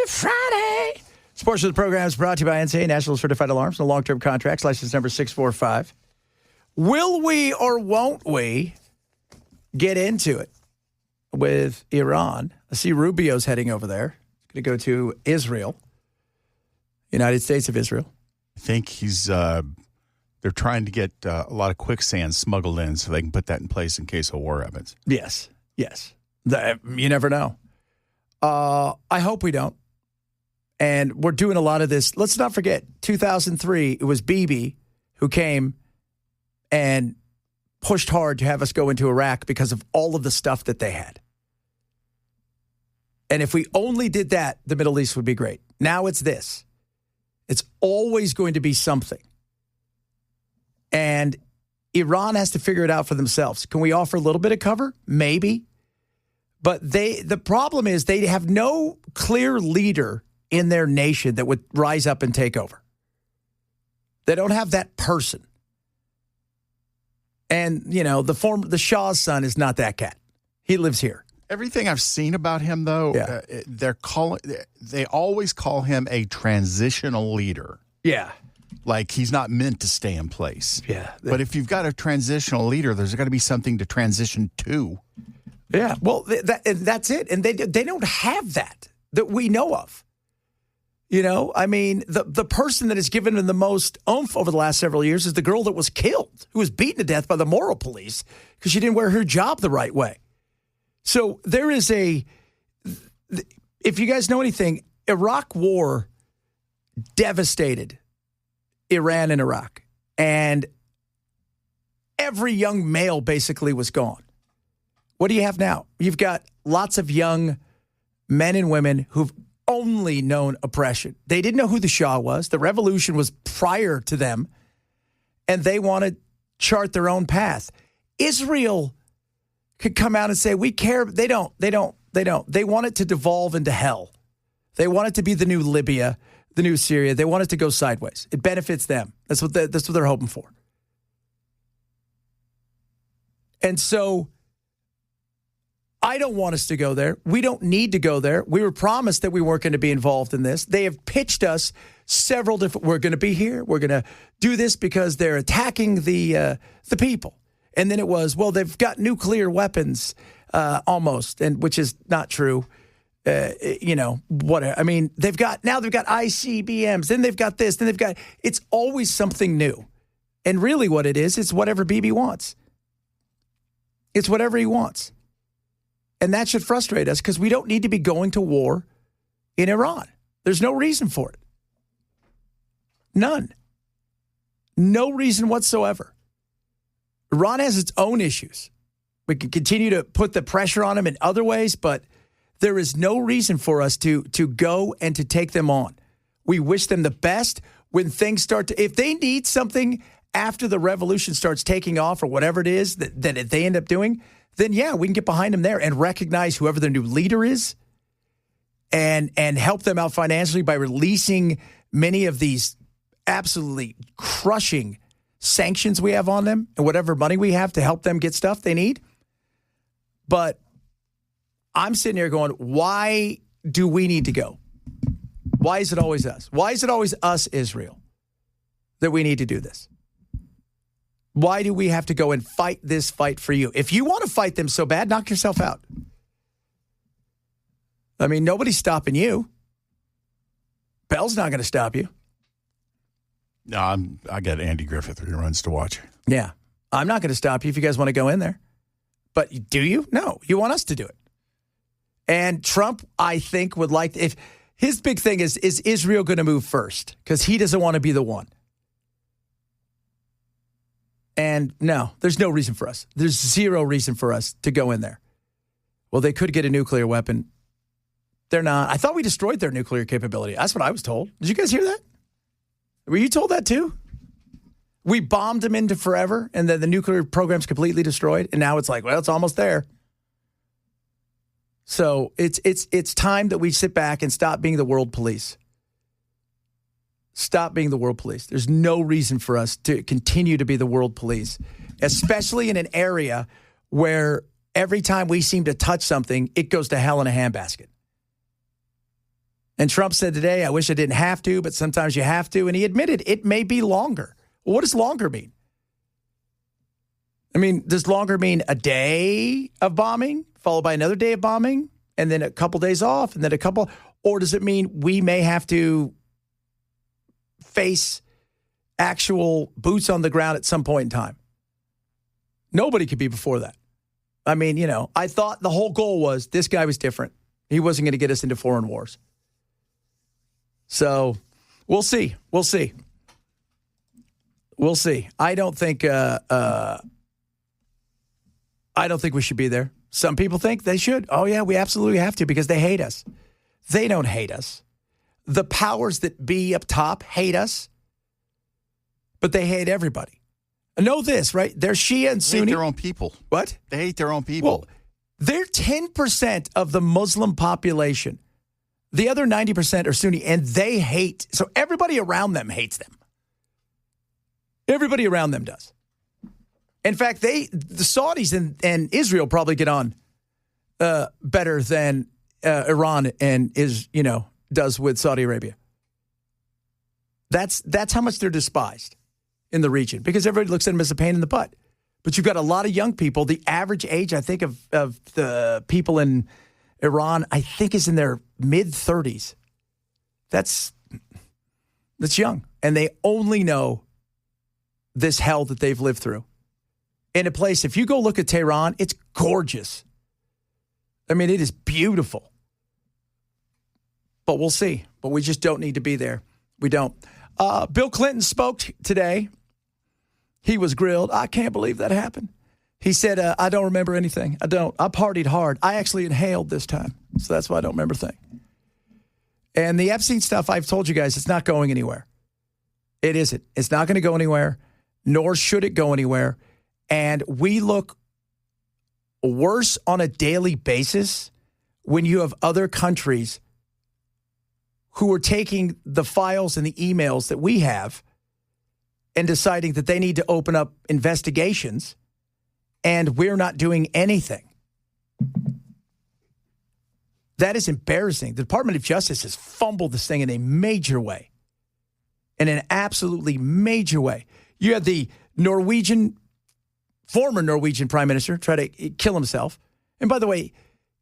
Friday. This portion of the program is brought to you by NCA, National Certified Alarms, and long-term contracts, license number 645. Will we or won't we get into it with Iran? I see Rubio's heading over there. He's going to go to Israel, United States of Israel. I think they're trying to get a lot of quicksand smuggled in so they can put that in place in case a war happens. Yes. You never know. I hope we don't. And we're doing a lot of this. Let's not forget, 2003, it was Bibi who came and pushed hard to have us go into Iraq because of all of the stuff that they had. And if we only did that, the Middle East would be great. Now it's this. It's always going to be something. And Iran has to figure it out for themselves. Can we offer a little bit of cover? Maybe. But the problem is they have no clear leader in their nation that would rise up and take over. They don't have that person. And, the Shah's son is not that cat. He lives here. Everything I've seen about him, though, they always call him a transitional leader. Yeah. Like he's not meant to stay in place. Yeah. But if you've got a transitional leader, there's got to be something to transition to. Yeah. Well, that's it. And they don't have that we know of. The person that has given them the most oomph over the last several years is the girl that was killed, who was beaten to death by the moral police because she didn't wear her job the right way. So there is if you guys know anything, Iraq war devastated Iran and Iraq. And every young male basically was gone. What do you have now? You've got lots of young men and women who've only known oppression. They didn't know who the Shah was. The revolution was prior to them, and they want to chart their own path. Israel could come out and say, we care. They don't. They want it to devolve into hell. They want it to be the new Libya, the new Syria. They want it to go sideways. It benefits them. That's what they're hoping for. And so I don't want us to go there. We don't need to go there. We were promised that we weren't going to be involved in this. They have pitched us several different, we're going to be here. We're going to do this because they're attacking the people. And then it was, well, they've got nuclear weapons almost, and which is not true. Whatever. I mean, they've got ICBMs, then they've got this, then they've got, it's always something new. And really what it is, it's whatever Bibi wants. It's whatever he wants. And that should frustrate us because we don't need to be going to war in Iran. There's no reason for it. None. No reason whatsoever. Iran has its own issues. We can continue to put the pressure on them in other ways, but there is no reason for us to go and to take them on. We wish them the best when things start to, if they need something after the revolution starts taking off or whatever it is that they end up doing, then yeah, we can get behind them there and recognize whoever their new leader is and help them out financially by releasing many of these absolutely crushing sanctions we have on them and whatever money we have to help them get stuff they need. But I'm sitting here going, why do we need to go? Why is it always us? Why is it always us, Israel, that we need to do this? Why do we have to go and fight this fight for you? If you want to fight them so bad, knock yourself out. I mean, nobody's stopping you. Bell's not going to stop you. No, I got Andy Griffith who runs to watch. Yeah. I'm not going to stop you if you guys want to go in there. But do you? No. You want us to do it. And Trump, I think, would like, if his big thing is Israel going to move first? Because he doesn't want to be the one. And no, there's no reason for us. There's zero reason for us to go in there. Well, they could get a nuclear weapon. They're not. I thought we destroyed their nuclear capability. That's what I was told. Did you guys hear that? Were you told that too? We bombed them into forever, and then the nuclear program's completely destroyed, and now it's like, well, it's almost there. So it's time that we sit back and stop being the world police. Stop being the world police. There's no reason for us to continue to be the world police, especially in an area where every time we seem to touch something, it goes to hell in a handbasket. And Trump said today, I wish I didn't have to, but sometimes you have to. And he admitted it may be longer. Well, what does longer mean? I mean, does longer mean a day of bombing, followed by another day of bombing, and then a couple days off, and then a couple? Or does it mean we may have to face actual boots on the ground at some point in time? Nobody could be before that. I mean, I thought the whole goal was this guy was different. He wasn't going to get us into foreign wars. So we'll see. We'll see. We'll see. I don't think we should be there. Some people think they should. Oh, yeah, we absolutely have to because they hate us. They don't hate us. The powers that be up top hate us, but they hate everybody. Know this, right? They're Shia and Sunni. They hate their own people. What? They hate their own people. Well, they're 10% of the Muslim population. The other 90% are Sunni, and they hate. So everybody around them hates them. Everybody around them does. In fact, the Saudis and Israel probably get on better than Iran and does with Saudi Arabia. That's how much they're despised in the region because everybody looks at them as a pain in the butt. But you've got a lot of young people. The average age, I think, of the people in Iran, I think, is in their mid-30s. That's young. And they only know this hell that they've lived through. In a place, if you go look at Tehran, it's gorgeous. I mean, it is beautiful. But we'll see. But we just don't need to be there. We don't. Bill Clinton spoke today. He was grilled. I can't believe that happened. He said, I don't remember anything. I don't. I partied hard. I actually inhaled this time. So that's why I don't remember a thing. And the Epstein stuff, I've told you guys, it's not going anywhere. It isn't. It's not going to go anywhere, nor should it go anywhere. And we look worse on a daily basis when you have other countries who are taking the files and the emails that we have and deciding that they need to open up investigations, and we're not doing anything. That is embarrassing. The Department of Justice has fumbled this thing in a major way, in an absolutely major way. You had the former Norwegian prime minister try to kill himself. And by the way,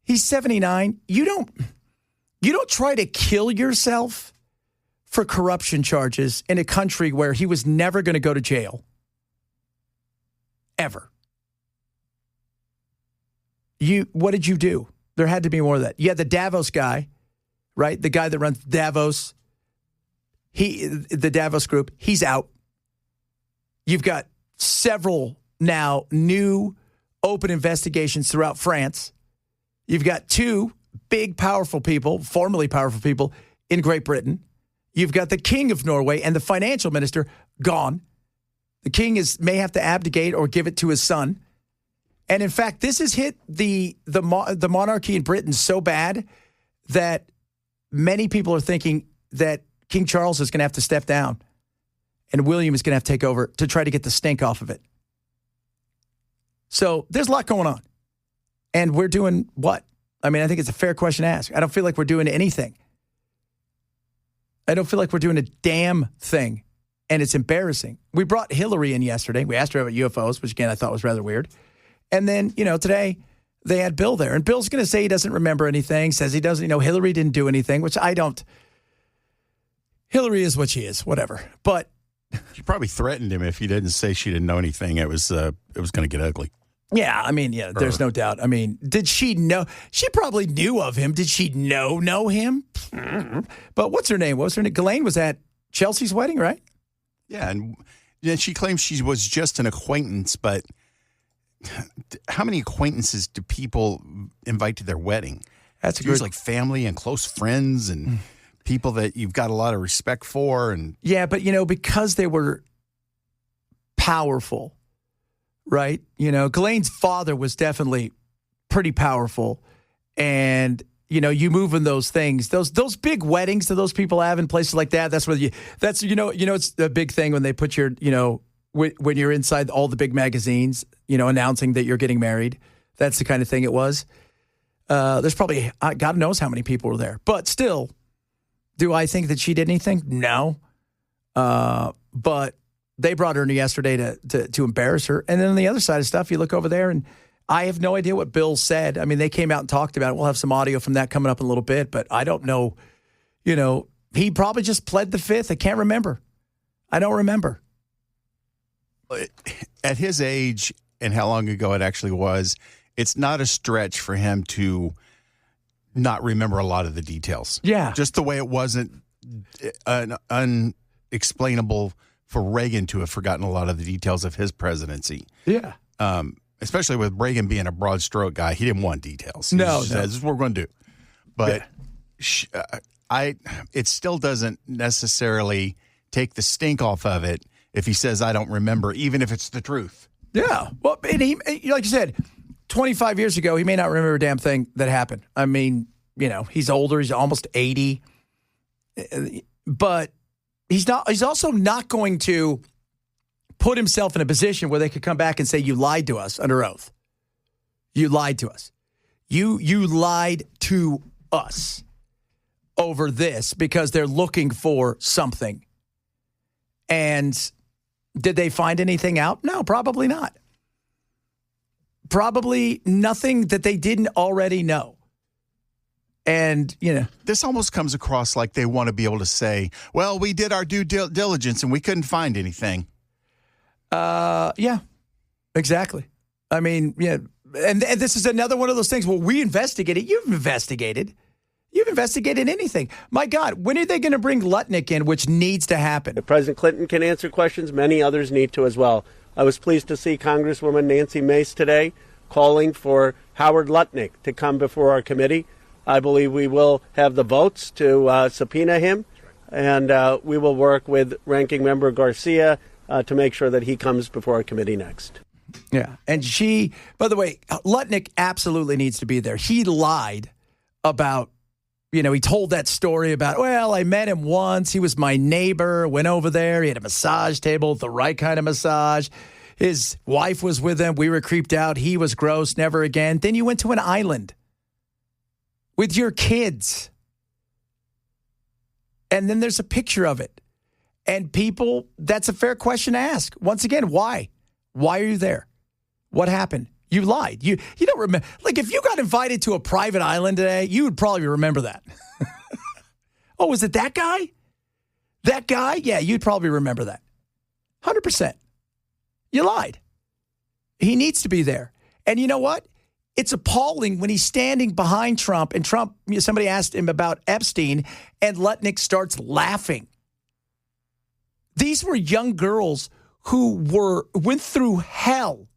he's 79. You don't try to kill yourself for corruption charges in a country where he was never going to go to jail. Ever. What did you do? There had to be more of that. You had the Davos guy, right? The guy that runs Davos. The Davos group, he's out. You've got several now new open investigations throughout France. You've got two big, powerful people, formerly powerful people in Great Britain. You've got the king of Norway and the financial minister gone. The king may have to abdicate or give it to his son. And in fact, this has hit the monarchy in Britain so bad that many people are thinking that King Charles is going to have to step down and William is going to have to take over to try to get the stink off of it. So there's a lot going on. And we're doing what? I mean, I think it's a fair question to ask. I don't feel like we're doing anything. I don't feel like we're doing a damn thing. And it's embarrassing. We brought Hillary in yesterday. We asked her about UFOs, which, again, I thought was rather weird. And then, today they had Bill there. And Bill's going to say he doesn't remember anything, says he doesn't, Hillary didn't do anything, which I don't. Hillary is what she is, whatever. But she probably threatened him if he didn't say she didn't know anything. It was going to get ugly. Yeah, I mean, there's no doubt. I mean, did she know? She probably knew of him. Did she know him? But what's her name? What was her name? Ghislaine was at Chelsea's wedding, right? Yeah, and she claims she was just an acquaintance, but how many acquaintances do people invite to their wedding? That's usually like family and close friends and people that you've got a lot of respect for. And yeah, but, because they were powerful, right? Ghislaine's father was definitely pretty powerful. And, you move in those things, those big weddings that those people have in places like that. That's where it's a big thing when they put your, when you're inside all the big magazines, announcing that you're getting married. That's the kind of thing it was. There's probably, God knows how many people were there. But still, Do I think that she did anything? No. But they brought her in yesterday to embarrass her. And then on the other side of stuff, you look over there, and I have no idea what Bill said. I mean, they came out and talked about it. We'll have some audio from that coming up in a little bit, but I don't know. He probably just pled the fifth. I can't remember. I don't remember. At his age and how long ago it actually was, it's not a stretch for him to not remember a lot of the details. Yeah. Just the way it wasn't unexplainable for Reagan to have forgotten a lot of the details of his presidency. Yeah. Especially with Reagan being a broad stroke guy, he didn't want details. No, Said, this is what we're going to do. But it still doesn't necessarily take the stink off of it if he says, I don't remember, even if it's the truth. Yeah. Well, and he, like you said, 25 years ago, he may not remember a damn thing that happened. I mean, he's older. He's almost 80. But he's also not going to put himself in a position where they could come back and say, you lied to us under oath. You lied to us. You lied to us over this because they're looking for something. And did they find anything out? No, probably not. Probably nothing that they didn't already know. And, this almost comes across like they want to be able to say, well, we did our due diligence and we couldn't find anything. Yeah, exactly. I mean, yeah. And this is another one of those things. Well, we investigated. You've investigated. You've investigated anything. My God, when are they going to bring Lutnick in, which needs to happen? If President Clinton can answer questions, many others need to as well. I was pleased to see Congresswoman Nancy Mace today calling for Howard Lutnick to come before our committee. I believe we will have the votes to subpoena him, and we will work with Ranking Member Garcia to make sure that he comes before our committee next. Yeah, and by the way, Lutnick absolutely needs to be there. He lied about, he told that story about, well, I met him once. He was my neighbor, went over there. He had a massage table, the right kind of massage. His wife was with him. We were creeped out. He was gross, never again. Then you went to an island with your kids. And then there's a picture of it. And people, that's a fair question to ask. Once again, why? Why are you there? What happened? You lied. You don't remember. Like, if you got invited to a private island today, you would probably remember that. Oh, was it that guy? That guy? Yeah, you'd probably remember that. 100%. You lied. He needs to be there. And you know what? It's appalling when he's standing behind Trump, and Trump, somebody asked him about Epstein, and Lutnick starts laughing. These were young girls who went through hell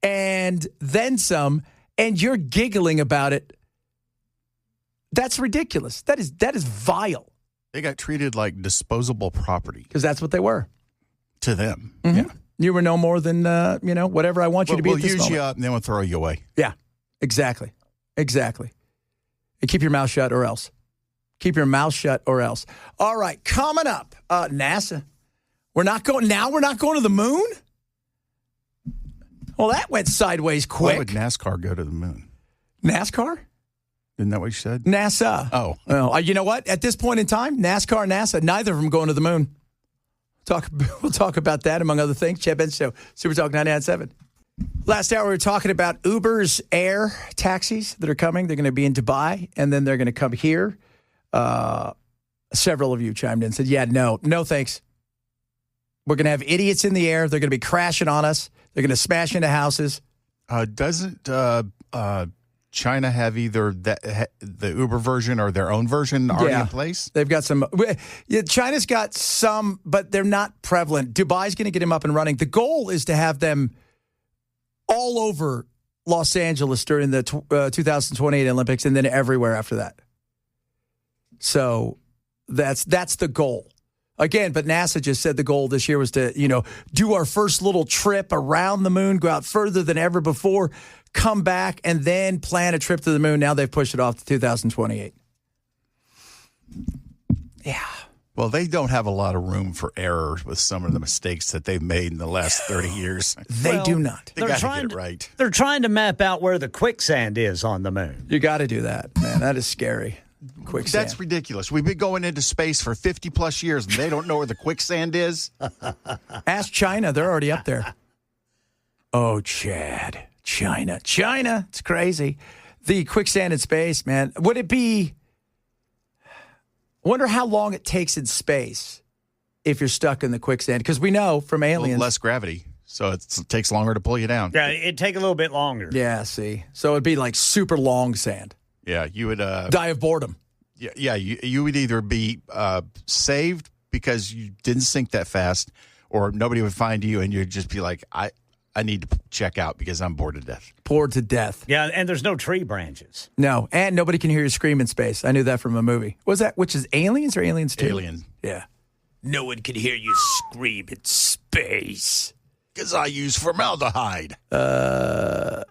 and then some, and you're giggling about it. That's ridiculous. That is vile. They got treated like disposable property. Because that's what they were. To them. Mm-hmm. Yeah. You were no more than, whatever I want you to be at this moment. We'll use you up and then we'll throw you away. Yeah, exactly. Exactly. And keep your mouth shut or else. Keep your mouth shut or else. All right, coming up, NASA. We're not going to the moon? Well, that went sideways quick. Why would NASCAR go to the moon? NASCAR? Isn't that what you said? NASA. Oh. Well, you know what? At this point in time, NASCAR and NASA, neither of them going to the moon. We'll talk about that, among other things. Chad Benson Show, Super Talk 99.7. Last hour, we were talking about Uber's air taxis that are coming. They're going to be in Dubai, and then they're going to come here. Several of you chimed in and said, yeah, no thanks. We're going to have idiots in the air. They're going to be crashing on us. They're going to smash into houses. Doesn't China have either the Uber version or their own version already in place? They've got some. Yeah, China's got some, but they're not prevalent. Dubai's going to get them up and running. The goal is to have them all over Los Angeles during the 2028 Olympics and then everywhere after that. So that's the goal. Again, but NASA just said the goal this year was to, do our first little trip around the moon, go out further than ever before, come back, and then plan a trip to the moon. Now they've pushed it off to 2028. Yeah. Well, they don't have a lot of room for error with some of the mistakes that they've made in the last 30 years. They do not. They got to get it right. They're trying to map out where the quicksand is on the moon. You got to do that, man. That is scary. quicksand. That's ridiculous. We've been going into space for 50 plus years, and they don't know where the quicksand is. Ask China. They're already up there. Oh, Chad. China. It's crazy. The quicksand in space, man. Would it be... I wonder how long it takes in space if you're stuck in the quicksand. Because we know from aliens... Less gravity, so it takes longer to pull you down. Yeah, it'd take a little bit longer. Yeah, see. So it'd be like super long sand. Yeah, you would... Die of boredom. Yeah, you would either be saved because you didn't sink that fast, or nobody would find you, and you'd just be like, I need to check out because I'm bored to death. Bored to death. Yeah, and there's no tree branches. No, and nobody can hear you scream in space. I knew that from a movie. Was that, which is Aliens or Aliens 2? Alien. Yeah. No one can hear you scream in space. Because I use formaldehyde. Oh,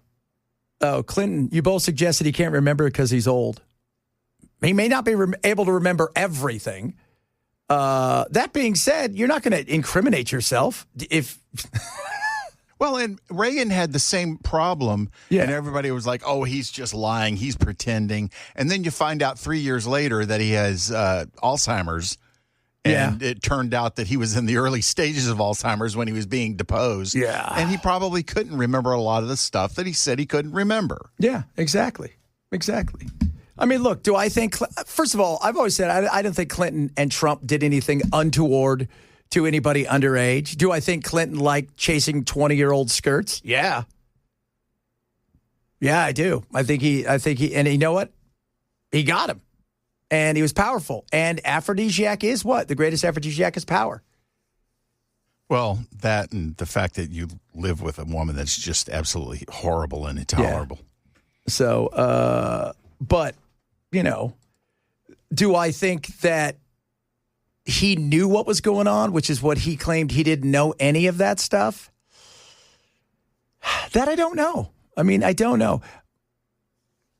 Clinton, you both suggested he can't remember because he's old. He may not be able to remember everything. That being said, you're not going to incriminate yourself if... Well, and Reagan had the same problem, Yeah. and everybody was like, oh, he's just lying, he's pretending. And then you find out 3 years later that he has Alzheimer's, and it turned out that he was in the early stages of Alzheimer's when he was being deposed. Yeah. And he probably couldn't remember a lot of the stuff that he said he couldn't remember. Yeah, exactly. I mean, look, do I think... First of all, I've always said I don't think Clinton and Trump did anything untoward to anybody underage. Do I think Clinton liked chasing 20-year-old skirts? Yeah. Yeah, I do. I think he, and you know what? He got him. And he was powerful. And aphrodisiac is what? The greatest aphrodisiac is power. Well, that and the fact that you live with a woman that's just absolutely horrible and intolerable. Yeah. So, but, you know, do I think that he knew what was going on, which is what he claimed he didn't know any of that stuff? That I don't know. I mean, I don't know.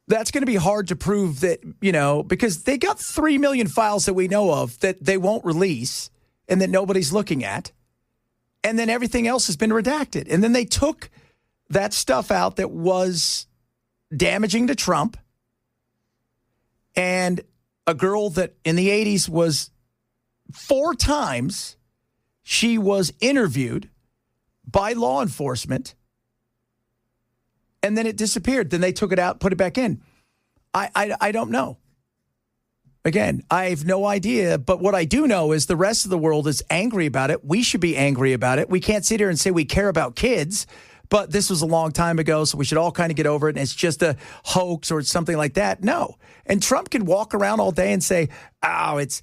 That's going to be hard to prove that, you know, because they got 3 million files that we know of that they won't release and that nobody's looking at. And then everything else has been redacted. And then they took that stuff out that was damaging to Trump. And a girl that in the 80s was 4 times, she was interviewed by law enforcement, and then it disappeared. Then they took it out, put it back in. I don't know. Again, I have no idea, but what I do know is the rest of the world is angry about it. We should be angry about it. We can't sit here and say we care about kids, but this was a long time ago, so we should all kind of get over it, and it's just a hoax or something like that. No. And Trump can walk around all day and say, oh, it's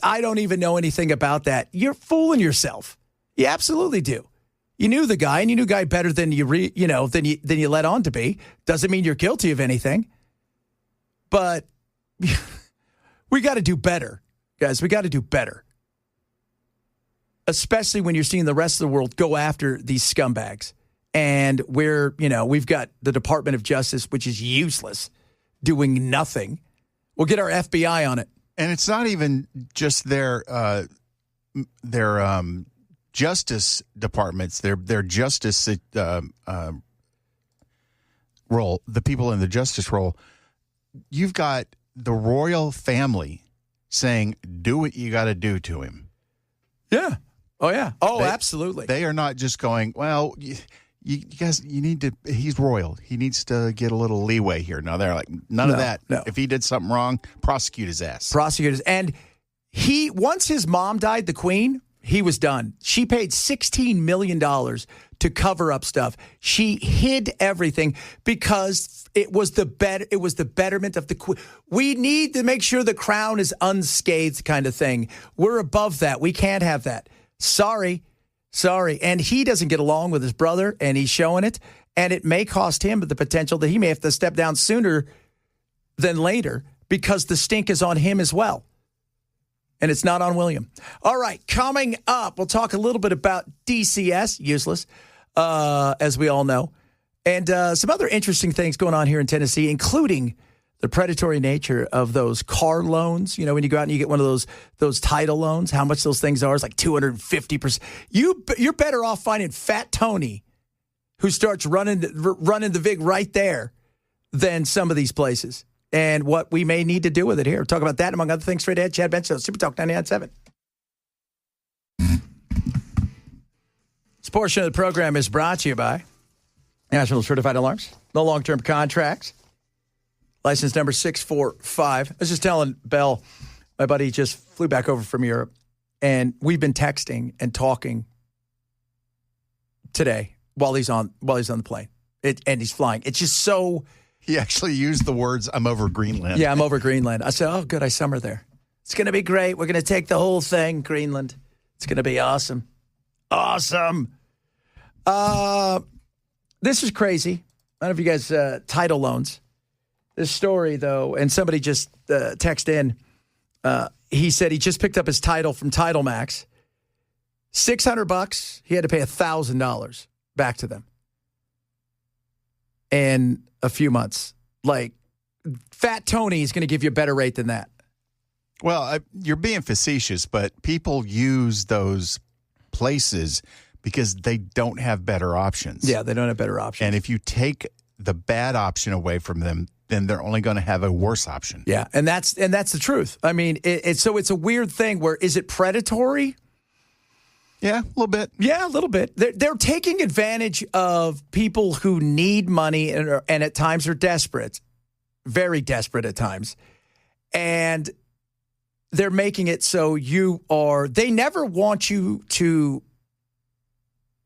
I don't even know anything about that. You're fooling yourself. You absolutely do. You knew the guy, and you knew the guy better than you let on to be. Doesn't mean you're guilty of anything. But we got to do better, guys. We got to do better. Especially when you're seeing the rest of the world go after these scumbags. And we've got the Department of Justice, which is useless, doing nothing. We'll get our FBI on it. And it's not even just their justice departments, their justice role, the people in the justice role. You've got the royal family saying, do what you got to do to him. Yeah. Oh, yeah. Oh, absolutely. They are not just going, well, you guys, you need to, he's royal. He needs to get a little leeway here. No, they're like, none of that. No. If he did something wrong, prosecute his ass. Prosecutors. And once his mom died, the queen, he was done. She paid $16 million to cover up stuff. She hid everything because it was the betterment of the queen. We need to make sure the crown is unscathed kind of thing. We're above that. We can't have that. Sorry. And he doesn't get along with his brother, and he's showing it. And it may cost him the potential that he may have to step down sooner than later because the stink is on him as well. And it's not on William. All right, coming up, we'll talk a little bit about DCS, useless, as we all know, and some other interesting things going on here in Tennessee, including the predatory nature of those car loans. You know, when you go out and you get one of those title loans, how much those things are is like 250%. You're better off finding Fat Tony, who starts running the VIG right there, than some of these places. and what we may need to do with it here. Talk about that, among other things, straight ahead. Chad Benson, Super Talk 99.7. This portion of the program is brought to you by National Certified Alarms. No long-term contracts. License number 645. I was just telling Bell, my buddy just flew back over from Europe, and we've been texting and talking today while he's on the plane. And he's flying. It's just so... He actually used the words, I'm over Greenland. Yeah, I'm over Greenland. I said, oh, good, I summer there. It's going to be great. We're going to take the whole thing, Greenland. It's going to be awesome. Awesome. This is crazy. I don't know if you guys, title loans. This story, though, and somebody just texted in. He said he just picked up his title from Title Max. $600. He had to pay $1,000 back to them in a few months. Like, Fat Tony is going to give you a better rate than that. Well, you're being facetious, but people use those places because they don't have better options. Yeah, they don't have better options. And if you take the bad option away from them, then they're only going to have a worse option. Yeah, and that's the truth. I mean, it's a weird thing where, is it predatory? Yeah, a little bit. Yeah, a little bit. They're taking advantage of people who need money and at times are desperate, very desperate at times. And they're making it so they never want you to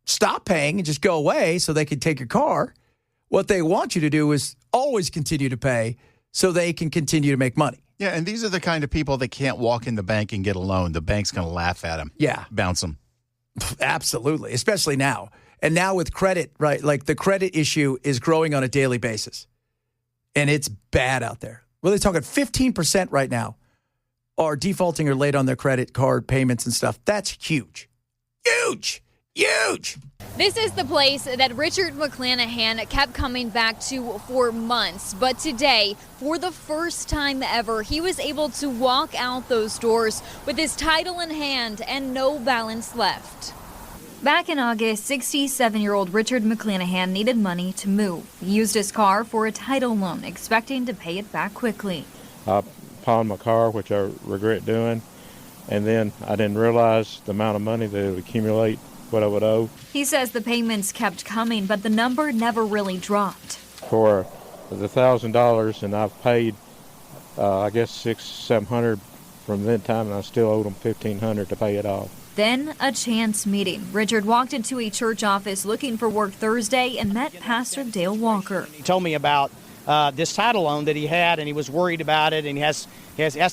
stop paying and just go away so they can take your car. What they want you to do is always continue to pay so they can continue to make money. Yeah, and these are the kind of people that can't walk in the bank and get a loan. The bank's going to laugh at them. Yeah. Bounce them. Absolutely, especially now. And now with credit, right, like the credit issue is growing on a daily basis. And it's bad out there. Well, they're talking 15% right now are defaulting or late on their credit card payments and stuff. That's huge. Huge. Huge. This is the place that Richard McClanahan kept coming back to for months. But today, for the first time ever, he was able to walk out those doors with his title in hand and no balance left. Back in August, 67-year-old Richard McClanahan needed money to move. He used his car for a title loan, expecting to pay it back quickly. I pawned my car, which I regret doing, and then I didn't realize the amount of money that it would accumulate, what I would owe. He says the payments kept coming, but the number never really dropped. For the $1,000, and I've paid, I guess, $600-700 from that time, and I still owe them $1,500 to pay it off. Then a chance meeting. Richard walked into a church office looking for work Thursday and met Pastor Dale Walker. He told me about this title loan that he had, and he was worried about it, and he has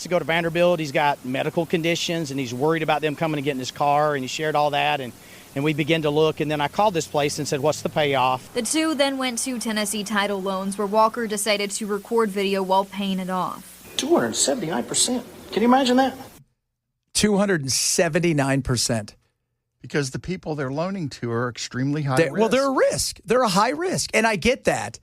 to go to Vanderbilt. He's got medical conditions, and he's worried about them coming and getting his car, and he shared all that, and we began to look, and then I called this place and said, what's the payoff? The two then went to Tennessee Title Loans, where Walker decided to record video while paying it off. 279%. Can you imagine that? 279%. Because the people they're loaning to are extremely high risk. Well, they're a risk. They're a high risk. And I get that.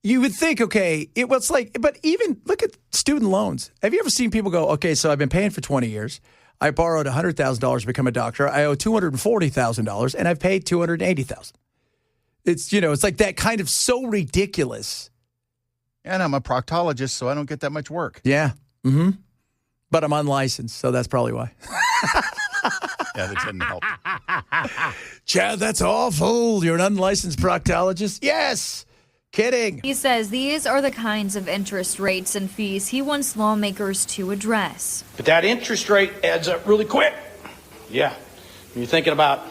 You would think, okay, but even look at student loans. Have you ever seen people go, okay, so I've been paying for 20 years. I borrowed $100,000 to become a doctor. I owe $240,000, and I've paid $280,000. It's like that kind of so ridiculous. And I'm a proctologist, so I don't get that much work. Yeah. Mm-hmm. But I'm unlicensed, so that's probably why. Yeah, that didn't help. Chad, that's awful. You're an unlicensed proctologist? Yes. Kidding. He says these are the kinds of interest rates and fees he wants lawmakers to address. But that interest rate adds up really quick. Yeah. You're thinking about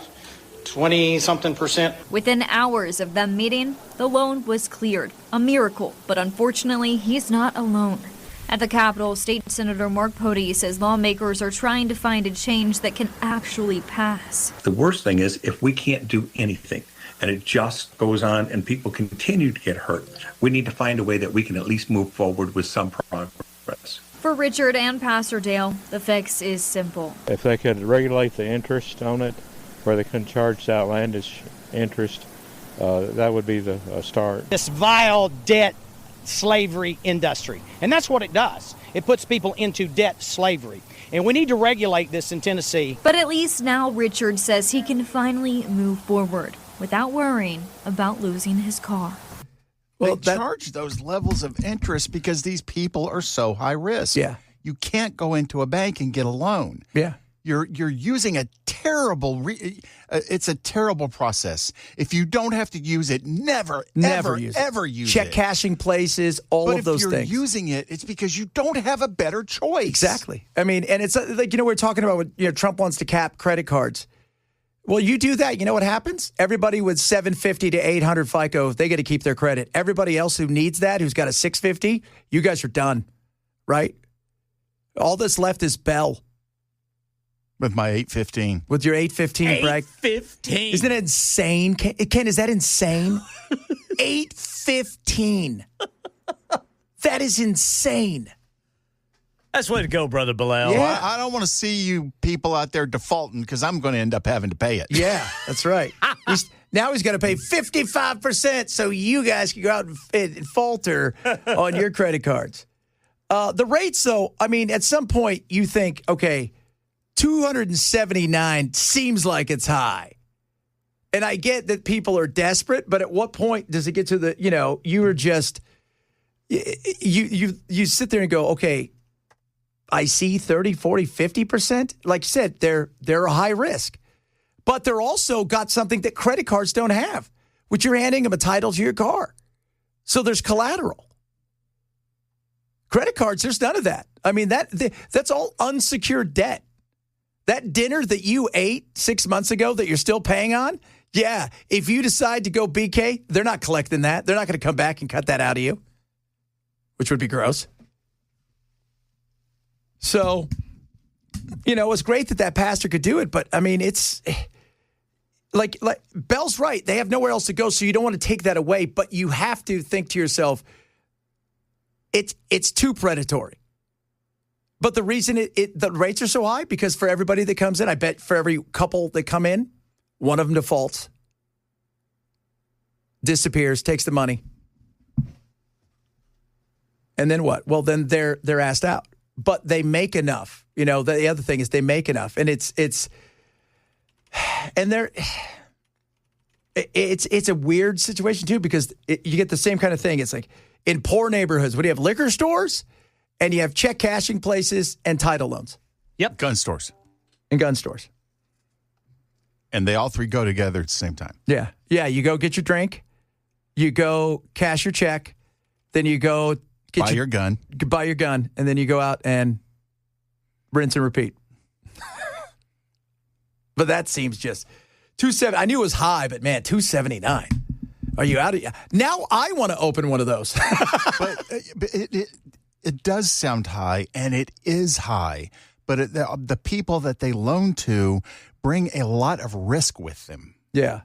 20-something%. Within hours of them meeting, the loan was cleared. A miracle, but unfortunately, he's not alone. At the Capitol, State Senator Mark Pody says lawmakers are trying to find a change that can actually pass. The worst thing is if we can't do anything and it just goes on and people continue to get hurt, we need to find a way that we can at least move forward with some progress. For Richard and Pastor Dale, the fix is simple. If they could regulate the interest on it, where they couldn't charge outlandish interest, that would be the start. This vile debt slavery industry. And that's what it does. It puts people into debt slavery. And we need to regulate this in Tennessee. But at least now Richard says he can finally move forward without worrying about losing his car. Well, they charge those levels of interest because these people are so high risk. Yeah. You can't go into a bank and get a loan. Yeah. You're using a terrible it's a terrible process. If you don't have to use it, never use it. Check cashing places, all of those things. But if you're using it, it's because you don't have a better choice. Exactly. I mean, and it's like, we're talking about what, Trump wants to cap credit cards. Well, you do that, you know what happens? Everybody with 750 to 800 FICO, they get to keep their credit. Everybody else who needs that, who's got a 650, you guys are done, right? All that's left is Bell. With my 815. With your 815, Bragg. 815. Isn't it insane? Ken, is that insane? 815. That is insane. That's the way to go, Brother Bilal. Yeah. Well, I don't want to see you people out there defaulting because I'm going to end up having to pay it. Yeah, that's right. Now he's going to pay 55% so you guys can go out and falter on your credit cards. The rates, though, I mean, at some point you think, okay, 279 seems like it's high. And I get that people are desperate, but at what point does it get to the, you are just, you sit there and go, okay, I see 30, 40, 50%. Like you said, they're a high risk. But they're also got something that credit cards don't have, which you're handing them a title to your car. So there's collateral. Credit cards, there's none of that. I mean, that's all unsecured debt. That dinner that you ate 6 months ago that you're still paying on, yeah, if you decide to go BK, they're not collecting that. They're not going to come back and cut that out of you, which would be gross. So, it's great that pastor could do it, but, I mean, it's like Bell's right. They have nowhere else to go, so you don't want to take that away, but you have to think to yourself, it's too predatory. But the reason the rates are so high, because for everybody that comes in, I bet for every couple that come in, one of them defaults, disappears, takes the money. And then what? Well, then they're asked out. But they make enough. The other thing is they make enough. And it's a weird situation too, because you get the same kind of thing. It's like in poor neighborhoods, when you have liquor stores and you have check cashing places and title loans. Yep. Gun stores. And gun stores. And they all three go together at the same time. Yeah. Yeah. You go get your drink. You go cash your check. Then you go buy your gun. Buy your gun. And then you go out and rinse and repeat. But that seems just 270. I knew it was high, but man, 279. Are you out of now? I want to open one of those. But it does sound high, and it is high. But the people that they loan to bring a lot of risk with them. Yeah.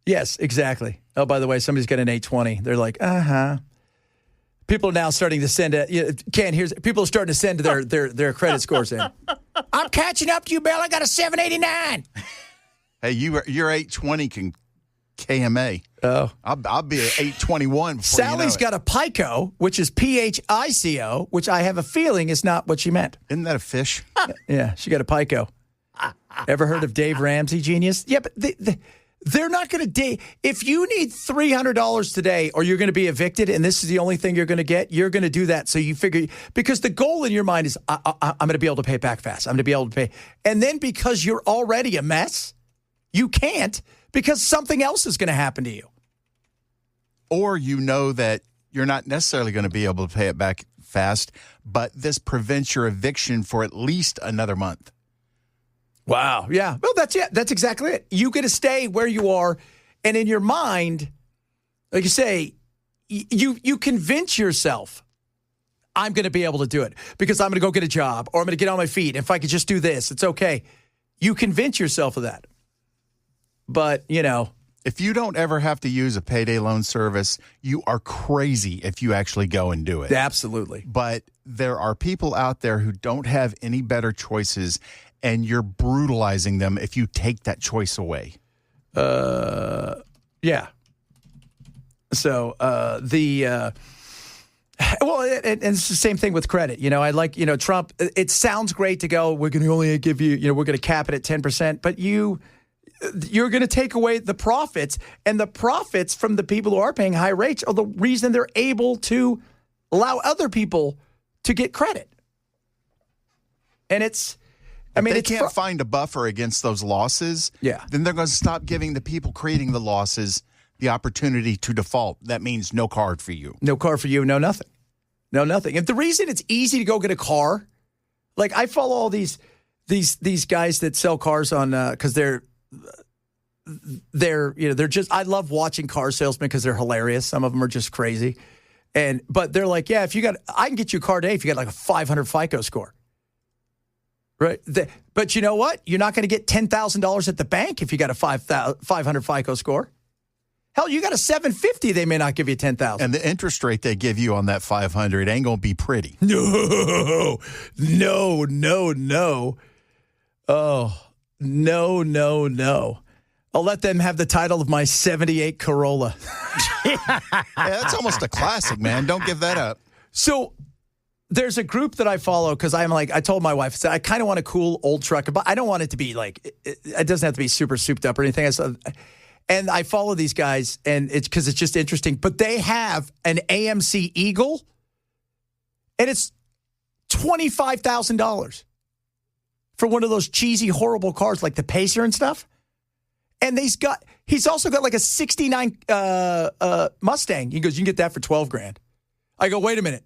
Yes, exactly. Oh, by the way, somebody's got an 820. They're like, People are now starting to send people are starting to send their credit scores in. I'm catching up to you, Bill. I got a 789. Hey, your 820 can KMA. Oh, I'll be at 821. Sally's got a PICO, which is PHICO, which I have a feeling is not what she meant. Isn't that a fish? Yeah, she got a PICO. Ever heard of Dave Ramsey, genius? Yeah, but they're not going to if you need $300 today or you're going to be evicted and this is the only thing you're going to get, you're going to do that. So you figure, because the goal in your mind is I'm going to be able to pay it back fast. I'm going to be able to pay. And then because you're already a mess, you can't because something else is going to happen to you. Or that you're not necessarily going to be able to pay it back fast, but this prevents your eviction for at least another month. Wow. Yeah. Well, that's it. That's exactly it. You get to stay where you are. And in your mind, like you say, you convince yourself, I'm going to be able to do it because I'm going to go get a job or I'm going to get on my feet. If I could just do this, it's okay. You convince yourself of that. But, if you don't ever have to use a payday loan service, you are crazy if you actually go and do it. Absolutely. But there are people out there who don't have any better choices, and you're brutalizing them if you take that choice away. Yeah. So well, and it's the same thing with credit. I like, Trump, it sounds great to go, we're going to only give you, we're going to cap it at 10%, but you're going to take away the profits, and the profits from the people who are paying high rates are the reason they're able to allow other people to get credit. And it's, I mean, they can't find a buffer against those losses. Yeah. Then they're going to stop giving the people creating the losses the opportunity to default. That means no card for you. No car for you, no nothing. No nothing. If the reason it's easy to go get a car, like I follow all these guys that sell cars on because they're just, I love watching car salesmen because they're hilarious. Some of them are just crazy. But they're like, yeah, I can get you a car today if you got like a 500 FICO score. Right. But you know what? You're not going to get $10,000 at the bank if you got a 500 FICO score. Hell, you got a 750, they may not give you 10,000. And the interest rate they give you on that 500 ain't going to be pretty. No. Oh, no. I'll let them have the title of my 78 Corolla. Yeah, that's almost a classic, man. Don't give that up. So there's a group that I follow because I'm like, I told my wife, I said, I kind of want a cool old truck, but I don't want it to be like, it doesn't have to be super souped up or anything. And I follow these guys, and it's because it's just interesting. But they have an AMC Eagle, and it's $25,000 for one of those cheesy, horrible cars like the Pacer and stuff. And he's also got like a 69 Mustang. He goes, you can get that for $12,000. I go, wait a minute.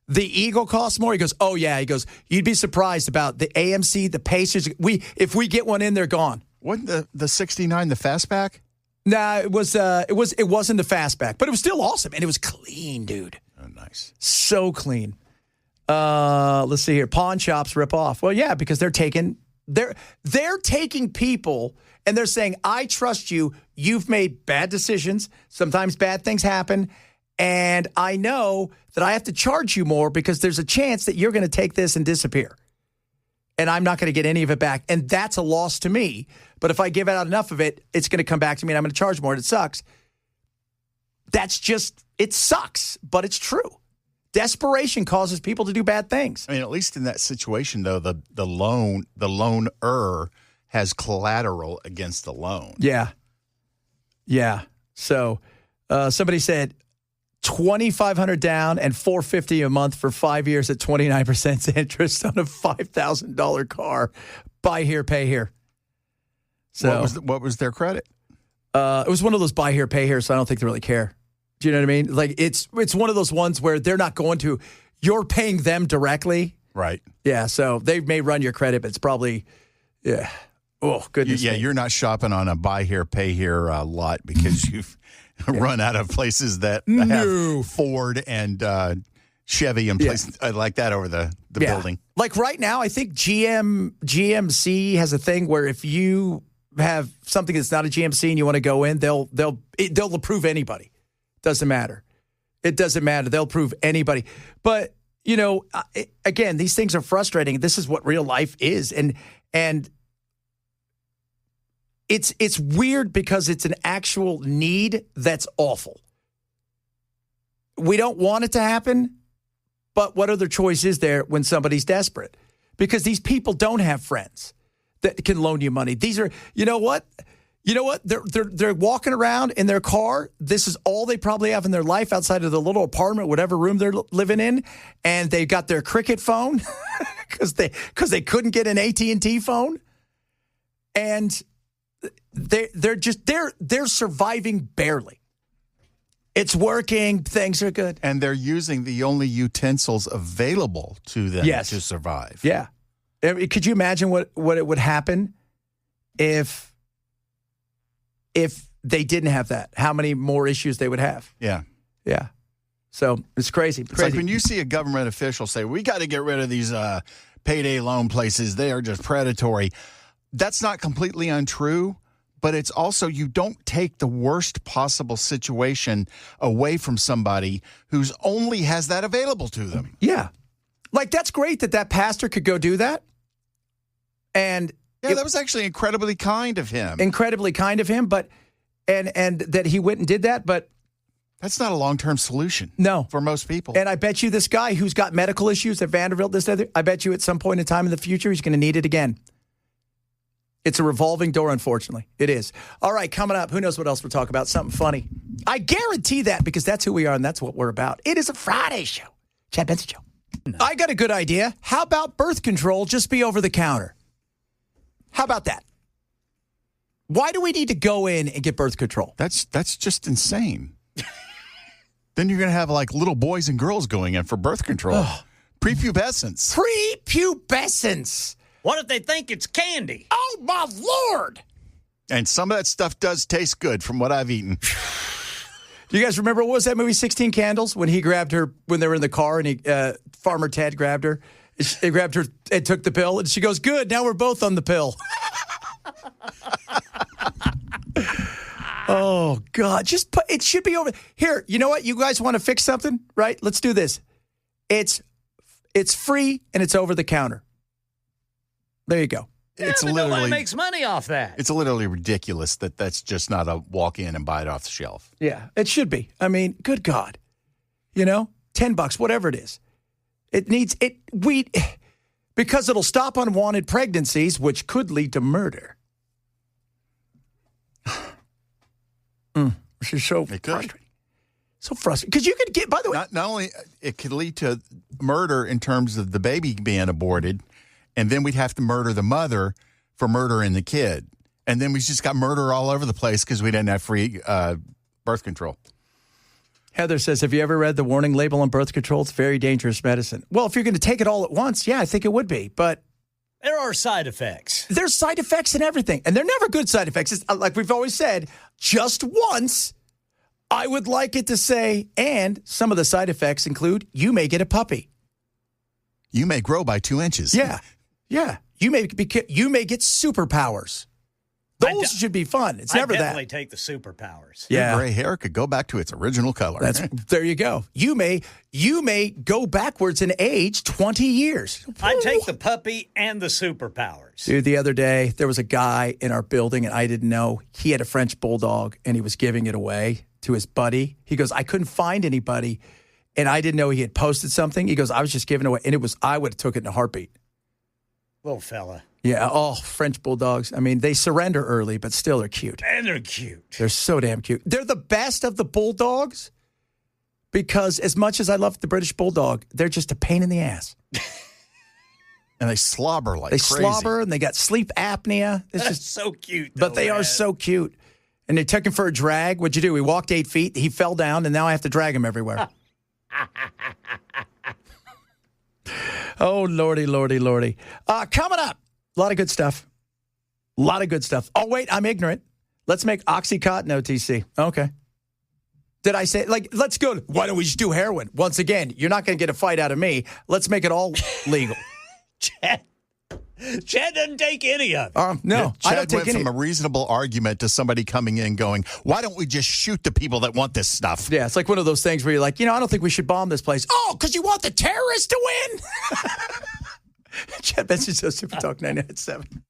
The Eagle costs more? He goes, oh, yeah. He goes, you'd be surprised about the AMC, the Pacers. If we get one in, they're gone. Wasn't the 69 the fastback? Nah, it wasn't the fastback, but it was still awesome, and it was clean, dude. Oh, nice. So clean. Let's see here. Pawn shops rip off. Well, yeah, because they're taking people and they're saying, I trust you. You've made bad decisions. Sometimes bad things happen. And I know that I have to charge you more because there's a chance that you're going to take this and disappear. And I'm not going to get any of it back. And that's a loss to me. But if I give out enough of it, it's going to come back to me and I'm going to charge more. And it sucks. It sucks, but it's true. Desperation causes people to do bad things. I mean, at least in that situation, though, the loaner has collateral against the loan. Yeah. Yeah. So somebody said $2,500 down and $450 a month for 5 years at 29% interest on a $5,000 car. Buy here, pay here. So what was their credit? It was one of those buy here, pay here. So I don't think they really care. Do you know what I mean? Like it's one of those ones where they're not going to. You're paying them directly, right? Yeah. So they may run your credit, but it's probably yeah. Oh goodness. Yeah, you're not shopping on a buy here, pay here lot because you've run out of places that have Ford and Chevy and places like that over the building. Like right now, I think GMC has a thing where if you have something that's not a GMC and you want to go in, they'll approve anybody. Doesn't matter. It doesn't matter. They'll approve anybody. But again, these things are frustrating. This is what real life is, and it's weird because it's an actual need that's awful. We don't want it to happen, but what other choice is there when somebody's desperate? Because these people don't have friends that can loan you money. These are, you know what? They're walking around in their car. This is all they probably have in their life outside of the little apartment, whatever room they're living in, and they got their Cricket phone because they couldn't get an AT&T phone, and they're surviving barely. It's working. Things are good, and they're using the only utensils available to them to survive. Yeah, could you imagine what it would happen if they didn't have that, how many more issues they would have. Yeah. Yeah. So it's crazy. It's like when you see a government official say, we got to get rid of these payday loan places. They are just predatory. That's not completely untrue, but it's also you don't take the worst possible situation away from somebody who's only has that available to them. Yeah. Like that's great that pastor could go do that. And yeah, that was actually incredibly kind of him. But and that he went and did that, but that's not a long-term solution. No. For most people. And I bet you this guy who's got medical issues at Vanderbilt, I bet you at some point in time in the future he's going to need it again. It's a revolving door, unfortunately. It is. All right, coming up, who knows what else we'll talk about? Something funny. I guarantee that because that's who we are and that's what we're about. It is a Friday show. Chad Benson Show. I got a good idea. How about birth control just be over the counter? How about that? Why do we need to go in and get birth control? That's just insane. Then you're going to have like little boys and girls going in for birth control. Prepubescence. Prepubescence. What if they think it's candy? Oh, my Lord. And some of that stuff does taste good from what I've eaten. Do you guys remember, what was that movie, 16 Candles, when he grabbed her when they were in the car and Farmer Ted grabbed her? He grabbed her and took the pill, and she goes, good, now we're both on the pill. Oh, God. It should be over. Here, you know what? You guys want to fix something, right? Let's do this. It's free, and it's over the counter. There you go. It's but literally nobody makes money off that. It's literally ridiculous that's just not a walk in and buy it off the shelf. Yeah, it should be. I mean, good God. You know, $10, whatever it is. Because it'll stop unwanted pregnancies, which could lead to murder. Which is so frustrating. So frustrating. Because you could get, by the way. Not only it could lead to murder in terms of the baby being aborted, and then we'd have to murder the mother for murdering the kid. And then we just got murder all over the place because we didn't have free birth control. Heather says, have you ever read the warning label on birth control? It's very dangerous medicine. Well, if you're going to take it all at once, yeah, I think it would be. But there are side effects. There's side effects in everything. And they're never good side effects. It's, like we've always said, just once, I would like it to say, and some of the side effects include, you may get a puppy. You may grow by 2 inches. Yeah. Yeah. You may get superpowers. Those should be fun. It's never that. I definitely take the superpowers. Yeah. Your gray hair could go back to its original color. There you go. You may go backwards in age 20 years. I take the puppy and the superpowers. Dude, the other day, there was a guy in our building, and I didn't know he had a French bulldog, and he was giving it away to his buddy. He goes, I couldn't find anybody, and I didn't know he had posted something. He goes, I was just giving it away, and I would have took it in a heartbeat. Little fella. Yeah, French bulldogs. I mean, they surrender early, but still they're cute. And they're cute. They're so damn cute. They're the best of the bulldogs because as much as I love the British bulldog, they're just a pain in the ass. And they slobber like crazy. They slobber, and they got sleep apnea. It's That's just so cute. But they are so cute. And they took him for a drag. What'd you do? He walked 8 feet. He fell down, and now I have to drag him everywhere. Oh, Lordy, Lordy, Lordy. Coming up, a lot of good stuff. A lot of good stuff. Oh, wait, I'm ignorant. Let's make Oxycontin OTC. Okay. Did I say, let's go. Why don't we just do heroin? Once again, you're not going to get a fight out of me. Let's make it all legal. Chad doesn't take any of it. No, Chad I don't take went any. from a reasonable argument to somebody coming in going, why don't we just shoot the people that want this stuff? Yeah, it's like one of those things where you're like, I don't think we should bomb this place. Oh, because you want the terrorists to win? Chad Benson, Super Talk 997.